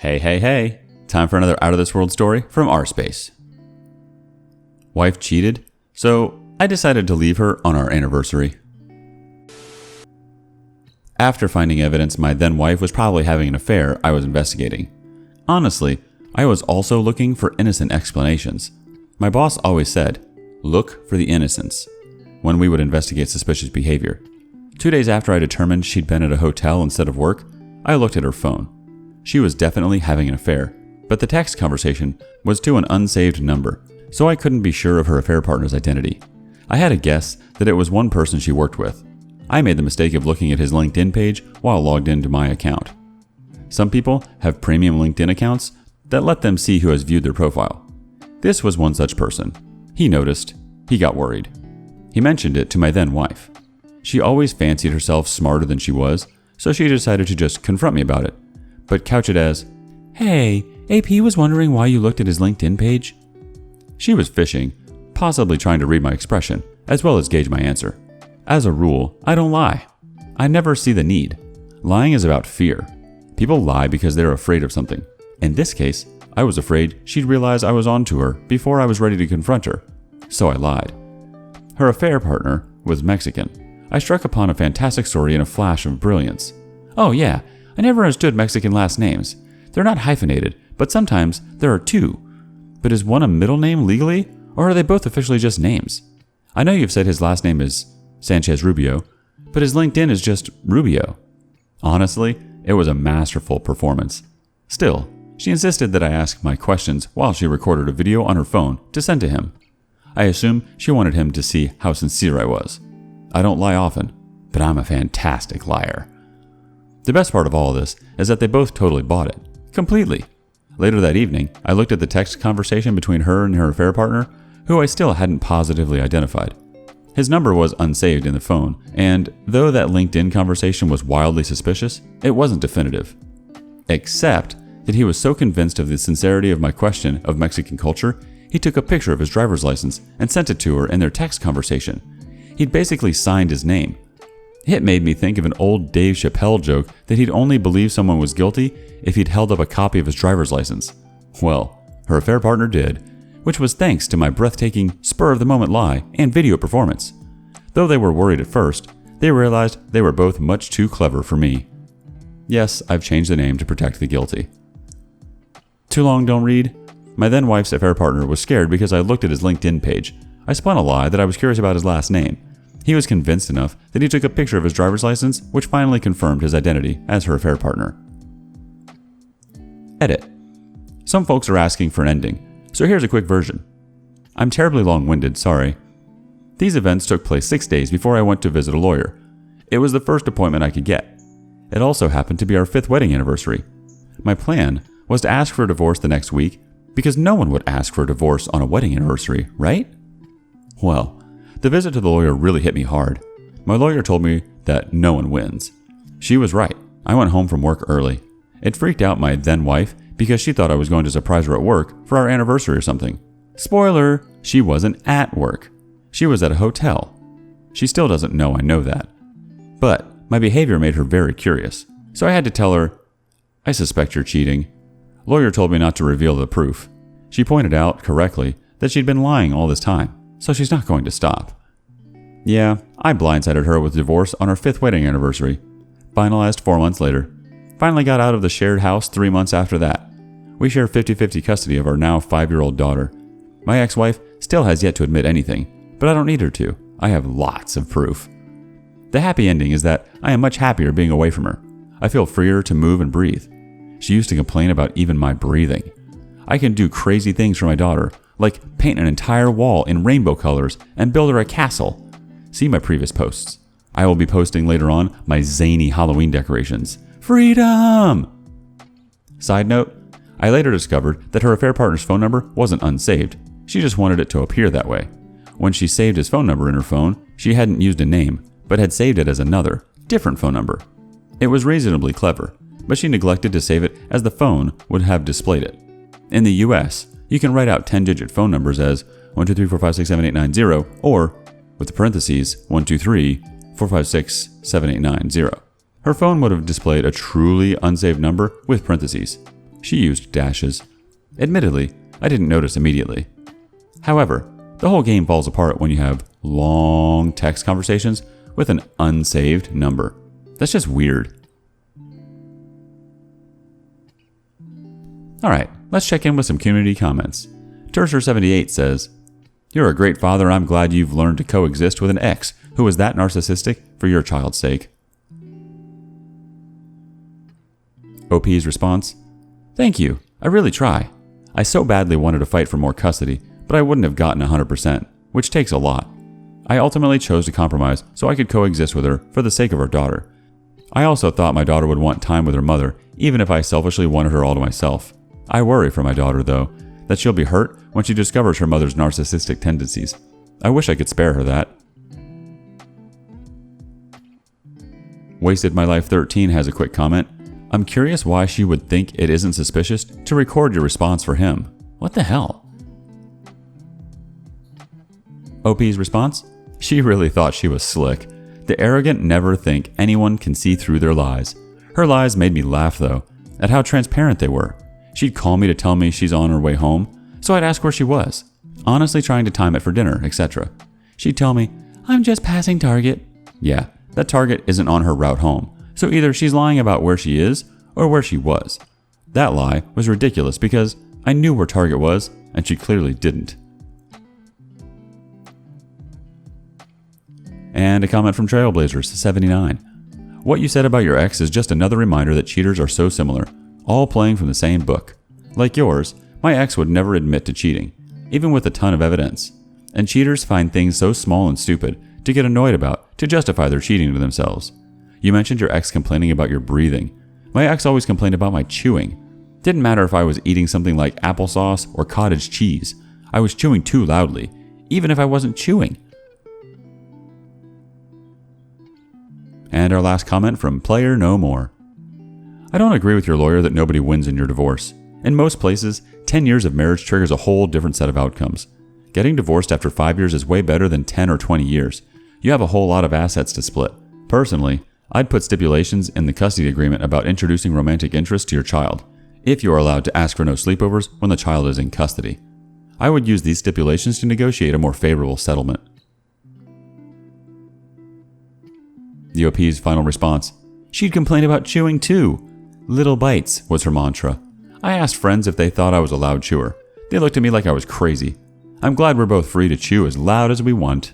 Hey. Time for another out of this world story from rSpace. Wife cheated, so I decided to leave her on our anniversary. After finding evidence my then wife was probably having an affair, I was investigating. Honestly, I was also looking for innocent explanations. My boss always said, look for the innocence, when we would investigate suspicious behavior. 2 days after I determined she'd been at a hotel instead of work, I looked at her phone. She was definitely having an affair, but the text conversation was to an unsaved number, so I couldn't be sure of her affair partner's identity. I had a guess that it was one person she worked with. I made the mistake of looking at his LinkedIn page while logged into my account. Some people have premium LinkedIn accounts that let them see who has viewed their profile. This was one such person. He noticed. He got worried. He mentioned it to my then wife. She always fancied herself smarter than she was, so she decided to just confront me about it, but couch it as, "Hey, AP was wondering why you looked at his LinkedIn page." She was fishing, possibly trying to read my expression, as well as gauge my answer. As a rule, I don't lie. I never see the need. Lying is about fear. People lie because they're afraid of something. In this case, I was afraid she'd realize I was onto her before I was ready to confront her, so I lied. Her affair partner was Mexican. I struck upon a fantastic story in a flash of brilliance. Oh yeah, I never understood Mexican last names. They're not hyphenated, but sometimes there are two. But is one a middle name legally, or are they both officially just names? I know you've said his last name is Sanchez Rubio, but his LinkedIn is just Rubio. Honestly, it was a masterful performance. Still, she insisted that I ask my questions while she recorded a video on her phone to send to him. I assume she wanted him to see how sincere I was. I don't lie often, but I'm a fantastic liar. The best part of all of this is that they both totally bought it. Completely. Later that evening, I looked at the text conversation between her and her affair partner, who I still hadn't positively identified. His number was unsaved in the phone, and though that LinkedIn conversation was wildly suspicious, it wasn't definitive. Except that he was so convinced of the sincerity of my question of Mexican culture, he took a picture of his driver's license and sent it to her in their text conversation. He'd basically signed his name. It made me think of an old Dave Chappelle joke that he'd only believe someone was guilty if he'd held up a copy of his driver's license. Well, her affair partner did, which was thanks to my breathtaking, spur-of-the-moment lie and video performance. Though they were worried at first, they realized they were both much too clever for me. Yes, I've changed the name to protect the guilty. Too long, don't read. My then wife's affair partner was scared because I looked at his LinkedIn page. I spun a lie that I was curious about his last name. He was convinced enough that he took a picture of his driver's license, which finally confirmed his identity as her affair partner. Edit. Some folks are asking for an ending, so here's a quick version. I'm terribly long-winded, sorry. These events took place 6 days before I went to visit a lawyer. It was the first appointment I could get. It also happened to be our 5th wedding anniversary. My plan was to ask for a divorce the next week, because no one would ask for a divorce on a wedding anniversary, right? Well, the visit to the lawyer really hit me hard. My lawyer told me that no one wins. She was right. I went home from work early. It freaked out my then wife because she thought I was going to surprise her at work for our anniversary or something. Spoiler, she wasn't at work. She was at a hotel. She still doesn't know I know that. But my behavior made her very curious, so I had to tell her, I suspect you're cheating. Lawyer told me not to reveal the proof. She pointed out, correctly, that she'd been lying all this time, so she's not going to stop. Yeah, I blindsided her with divorce on our 5th wedding anniversary. Finalized 4 months later. Finally got out of the shared house 3 months after that. We share 50-50 custody of our now 5-year-old daughter. My ex-wife still has yet to admit anything, but I don't need her to. I have lots of proof. The happy ending is that I am much happier being away from her. I feel freer to move and breathe. She used to complain about even my breathing. I can do crazy things for my daughter, like paint an entire wall in rainbow colors and build her a castle. See my previous posts. I will be posting later on my zany Halloween decorations. Freedom! Side note, I later discovered that her affair partner's phone number wasn't unsaved. She just wanted it to appear that way. When she saved his phone number in her phone, she hadn't used a name, but had saved it as another, different phone number. It was reasonably clever, but she neglected to save it as the phone would have displayed it. In the US, you can write out 10-digit phone numbers as 12345678890 or, with the parentheses, 12345678890. Her phone would have displayed a truly unsaved number with parentheses. She used dashes. Admittedly, I didn't notice immediately. However, the whole game falls apart when you have long text conversations with an unsaved number. That's just weird. Alright, let's check in with some community comments. Terser78 says, "You're a great father. I'm glad you've learned to coexist with an ex who is that narcissistic for your child's sake." OP's response, "Thank you. I really try. I so badly wanted to fight for more custody, but I wouldn't have gotten 100%, which takes a lot. I ultimately chose to compromise so I could coexist with her for the sake of our daughter. I also thought my daughter would want time with her mother, even if I selfishly wanted her all to myself. I worry for my daughter, though, that she'll be hurt when she discovers her mother's narcissistic tendencies. I wish I could spare her that." Wasted My Life 13 has a quick comment. "I'm curious why she would think it isn't suspicious to record your response for him. What the hell?" OP's response? She really thought she was slick. The arrogant never think anyone can see through their lies. Her lies made me laugh, though, at how transparent they were. She'd call me to tell me she's on her way home, so I'd ask where she was, honestly trying to time it for dinner, etc. She'd tell me, "I'm just passing Target." Yeah, that Target isn't on her route home, so either she's lying about where she is or where she was. That lie was ridiculous because I knew where Target was, and she clearly didn't. And a comment from Trailblazers79. "What you said about your ex is just another reminder that cheaters are so similar, all playing from the same book. Like yours, my ex would never admit to cheating, even with a ton of evidence. And cheaters find things so small and stupid to get annoyed about to justify their cheating to themselves. You mentioned your ex complaining about your breathing. My ex always complained about my chewing. Didn't matter if I was eating something like applesauce or cottage cheese. I was chewing too loudly, even if I wasn't chewing." And our last comment from Player No More. "I don't agree with your lawyer that nobody wins in your divorce. In most places, 10 years of marriage triggers a whole different set of outcomes. Getting divorced after 5 years is way better than 10 or 20 years. You have a whole lot of assets to split. Personally, I'd put stipulations in the custody agreement about introducing romantic interest to your child, if you are allowed to ask for no sleepovers when the child is in custody. I would use these stipulations to negotiate a more favorable settlement." The OP's final response. "She'd complain about chewing too. Little bites was her mantra. I asked friends if they thought I was a loud chewer. They looked at me like I was crazy. I'm glad we're both free to chew as loud as we want."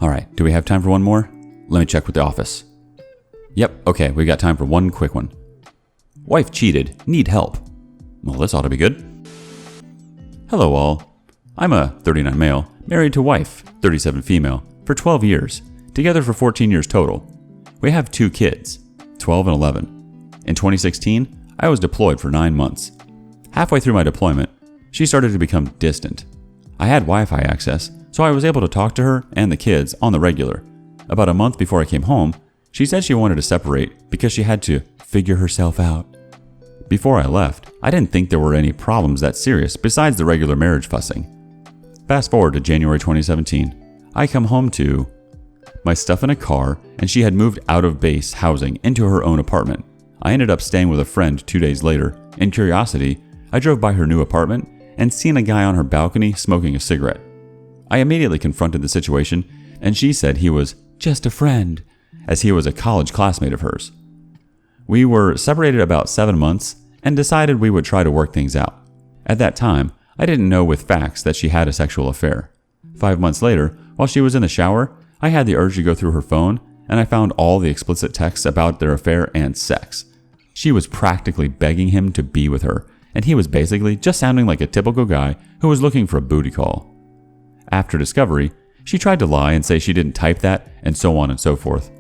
Alright, do we have time for one more? Let me check with the office. Yep, okay, we got time for one quick one. "Wife cheated, need help." Well, this ought to be good. "Hello all. I'm a 39 male, married to wife, 37 female, for 12 years, together for 14 years total. We have 2 kids, 12 and 11. In 2016, I was deployed for 9 months. Halfway through my deployment, she started to become distant. I had Wi-Fi access, so I was able to talk to her and the kids on the regular. About a month before I came home, she said she wanted to separate because she had to figure herself out. Before I left, I didn't think there were any problems that serious besides the regular marriage fussing. Fast forward to January 2017. I come home to my stuff in a car, and she had moved out of base housing into her own apartment. I ended up staying with a friend 2 days later. In curiosity, I drove by her new apartment and seen a guy on her balcony smoking a cigarette. I immediately confronted the situation, and she said he was just a friend, as he was a college classmate of hers. We were separated about 7 months and decided we would try to work things out. At that time, I didn't know with facts that she had a sexual affair. 5 months later, while she was in the shower, I had the urge to go through her phone, and I found all the explicit texts about their affair and sex. She was practically begging him to be with her, and he was basically just sounding like a typical guy who was looking for a booty call. After discovery, she tried to lie and say she didn't type that, and so on and so forth.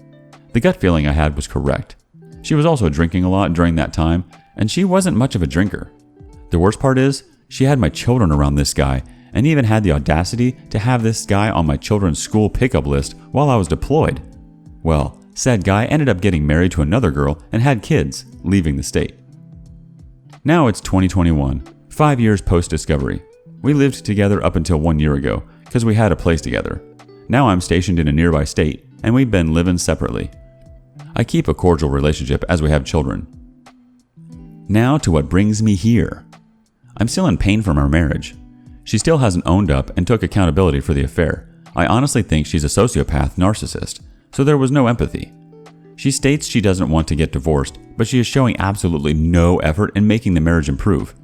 The gut feeling I had was correct. She was also drinking a lot during that time, and she wasn't much of a drinker. The worst part is, she had my children around this guy, and even had the audacity to have this guy on my children's school pickup list while I was deployed. Well, said guy ended up getting married to another girl and had kids, leaving the state. Now it's 2021, 5 years post-discovery. We lived together up until 1 year ago, because we had a place together. Now I'm stationed in a nearby state, and we've been living separately. I keep a cordial relationship as we have children. Now to what brings me here. I'm still in pain from our marriage. She still hasn't owned up and took accountability for the affair. I honestly think she's a sociopath narcissist, so there was no empathy. She states she doesn't want to get divorced, but she is showing absolutely no effort in making the marriage improve.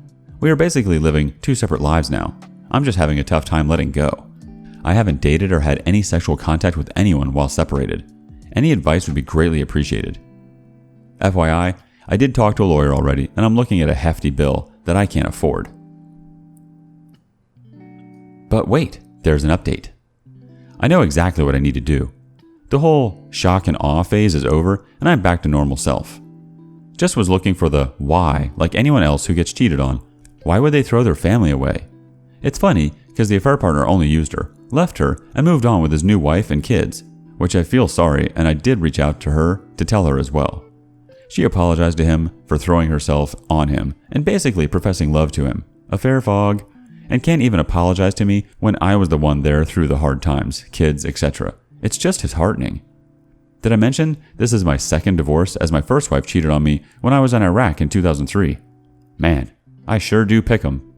We are basically living two separate lives now. I'm just having a tough time letting go. I haven't dated or had any sexual contact with anyone while separated. Any advice would be greatly appreciated. FYI, I did talk to a lawyer already, and I'm looking at a hefty bill that I can't afford. But wait, there's an update. I know exactly what I need to do. The whole shock and awe phase is over, and I'm back to normal self. Just was looking for the why, like anyone else who gets cheated on. Why would they throw their family away? It's funny, because the affair partner only used her, left her, and moved on with his new wife and kids, which I feel sorry, and I did reach out to her to tell her as well. She apologized to him for throwing herself on him and basically professing love to him. Affair fog. And can't even apologize to me when I was the one there through the hard times, kids, etc. It's just disheartening. Did I mention this is my second divorce, as my first wife cheated on me when I was in Iraq in 2003? Man, I sure do pick 'em.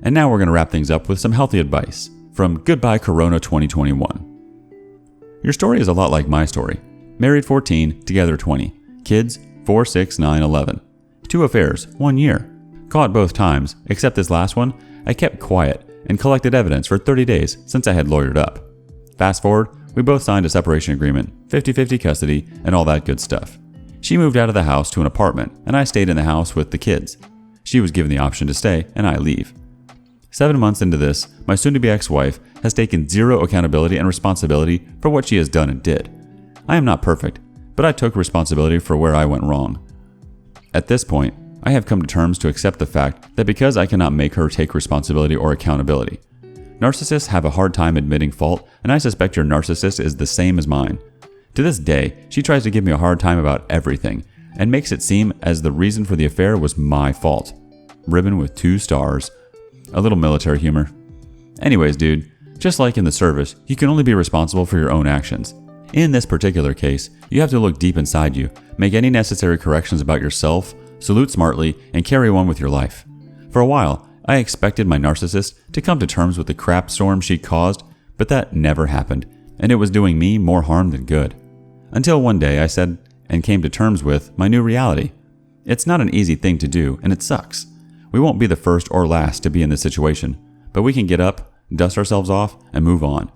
And now we're going to wrap things up with some healthy advice from Goodbye Corona 2021. Your story is a lot like my story. Married 14, together 20. Kids 4, 6, 9, 11. 2 affairs, 1 year. Caught both times, except this last one, I kept quiet and collected evidence for 30 days since I had lawyered up. Fast forward, we both signed a separation agreement, 50-50 custody, and all that good stuff. She moved out of the house to an apartment, and I stayed in the house with the kids. She was given the option to stay, and I leave. 7 months into this, my soon-to-be ex-wife has taken zero accountability and responsibility for what she has done and did. I am not perfect, but I took responsibility for where I went wrong. At this point, I have come to terms to accept the fact that because I cannot make her take responsibility or accountability. Narcissists have a hard time admitting fault, and I suspect your narcissist is the same as mine. To this day, she tries to give me a hard time about everything, and makes it seem as the reason for the affair was my fault. Ribbon with 2 stars. A little military humor. Anyways, dude, just like in the service, you can only be responsible for your own actions. In this particular case, you have to look deep inside you, make any necessary corrections about yourself, salute smartly, and carry on with your life. For a while, I expected my narcissist to come to terms with the crap storm she caused, but that never happened, and it was doing me more harm than good. Until one day I said and came to terms with my new reality. It's not an easy thing to do, and it sucks. We won't be the first or last to be in this situation, but we can get up, dust ourselves off, and move on.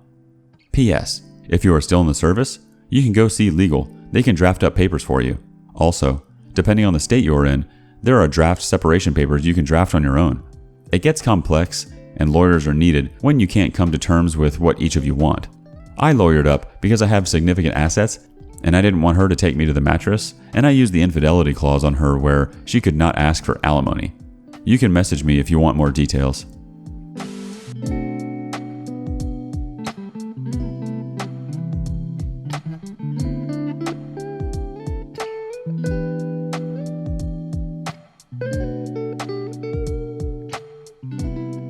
P.S. If you are still in the service, you can go see legal. They can draft up papers for you. Also, depending on the state you are in, there are draft separation papers you can draft on your own. It gets complex, and lawyers are needed when you can't come to terms with what each of you want. I lawyered up because I have significant assets, and I didn't want her to take me to the mattress, and I used the infidelity clause on her where she could not ask for alimony. You can message me if you want more details.